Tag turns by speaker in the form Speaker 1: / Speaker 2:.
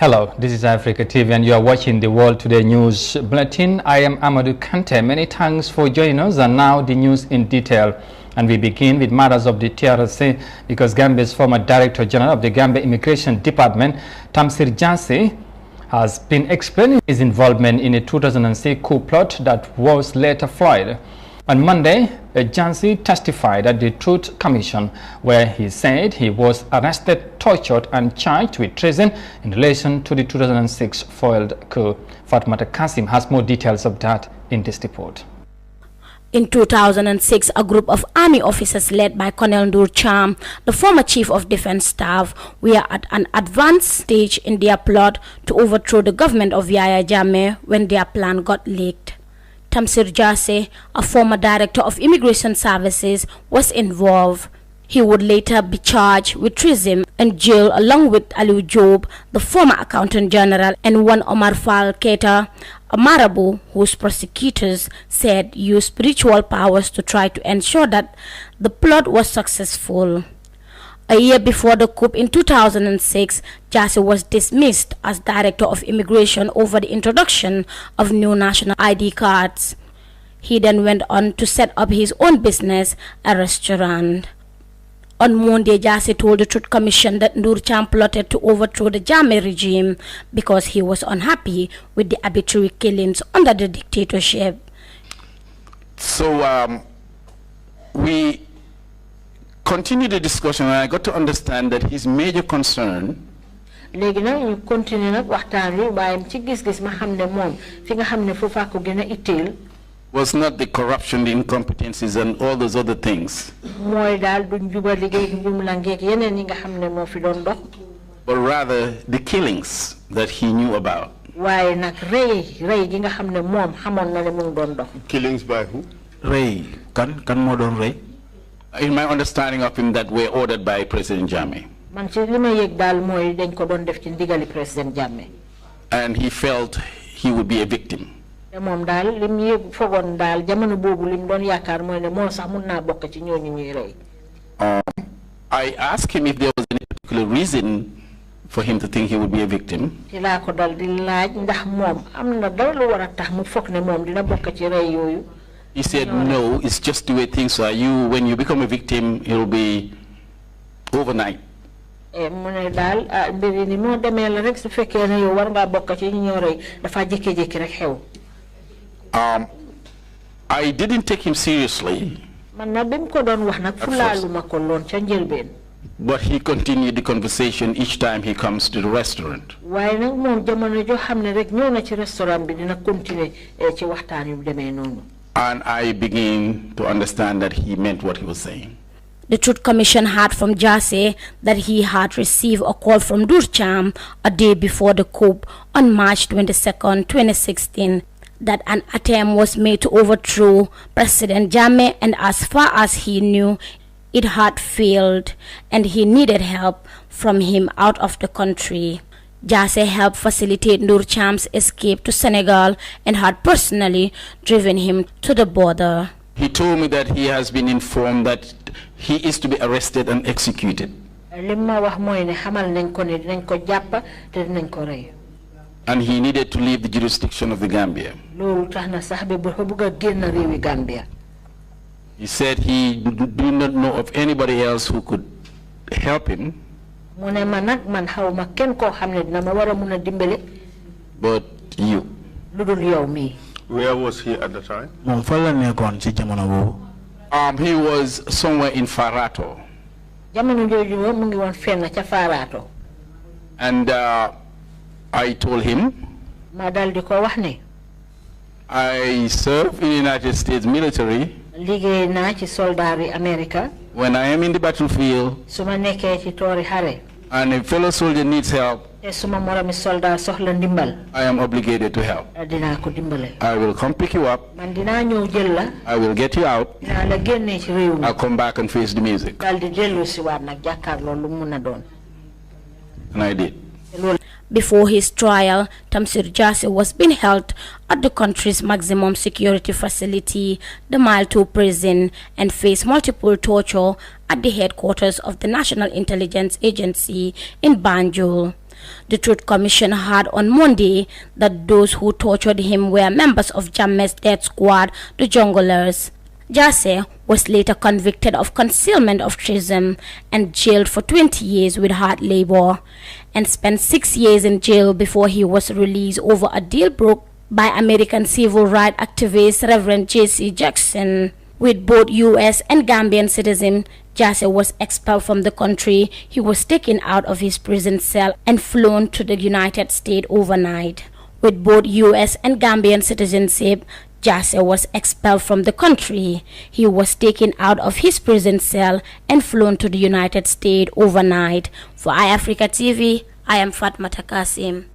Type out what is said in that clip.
Speaker 1: Hello, this is Africa TV and you are watching the World Today News Bulletin. I am Amadou Kante. Many thanks for joining us, and now the news in detail. And we begin with matters of the TRC because Gambia's former Director General of the Gambia Immigration Department, Tamsir Jansi, has been explaining his involvement in a 2006 coup plot that was later foiled. On Monday, Jansi testified at the Truth Commission, where he said he was arrested, tortured and charged with treason in relation to the 2006 foiled coup. Fatmata Kasim has more details of that in this report.
Speaker 2: In 2006, a group of army officers led by Colonel Ndur Cham, the former chief of defense staff, were at an advanced stage in their plot to overthrow the government of Yahya Jammeh when their plan got leaked. Tamsir Jansi, a former director of immigration services, was involved. He would later be charged with treason and jailed along with Aliou Job, the former accountant general, and one Omar Fall Keita, a marabout whose prosecutors said used spiritual powers to try to ensure that the plot was successful. A year before the coup in 2006, Jansi was dismissed as Director of Immigration over the introduction of new national ID cards. He then went on to set up his own business, a restaurant. On Monday, Jansi told the Truth Commission that Ndur Cham plotted to overthrow the Jammeh regime because he was unhappy with the arbitrary killings under the dictatorship.
Speaker 3: So we continue the discussion, and I got to understand that his major concern was not the corruption, the incompetencies, and all those other things, but rather the killings that he knew about.
Speaker 4: Killings by who?
Speaker 3: Ray. Kan modern Ray? In my understanding of him, that were ordered by President Jammeh. And he felt he would be a victim. I asked him if there was any particular reason for him to think he would be a victim. He said, no, it's just the way things are. When you become a victim, it will be overnight. I didn't take him seriously. But he continued the conversation each time he comes to the restaurant. And I begin to understand that he meant what he was saying.
Speaker 2: The Truth Commission heard from Jansi that he had received a call from Ndur Cham a day before the coup on March 22, 2016, that an attempt was made to overthrow President Jammeh, and as far as he knew, it had failed and he needed help from him out of the country. Jansi helped facilitate Ndur Cham's escape to Senegal and had personally driven him to the border.
Speaker 3: He told me that he has been informed that he is to be arrested and executed. And he needed to leave the jurisdiction of the Gambia. He said he do not know of anybody else who could help him. But you.
Speaker 4: Where was he at the time?
Speaker 3: He was somewhere in Farato. And I told him I serve in the United States military. When I am in the battlefield and a fellow soldier needs help, I am obligated to help. I will come pick you up. I will get you out. I'll come back and face the music. And I did.
Speaker 2: Before his trial, Tamsir Jansi was being held at the country's maximum security facility, the Mile 2 prison, and faced multiple torture at the headquarters of the National Intelligence Agency in Banjul. The Truth Commission heard on Monday that those who tortured him were members of Jammeh's death squad, the Junglers. Jasseh was later convicted of concealment of treason and jailed for 20 years with hard labor, and spent 6 years in jail before he was released over a deal broke by American civil rights activist Reverend J.C. Jackson. With both U.S. and Gambian citizens, Jasseh was expelled from the country. He was taken out of his prison cell and flown to the United States overnight. With both U.S. and Gambian citizenship, Jasseh was expelled from the country. He was taken out of his prison cell and flown to the United States overnight. For iAfrica TV, I am Fatma Takasim.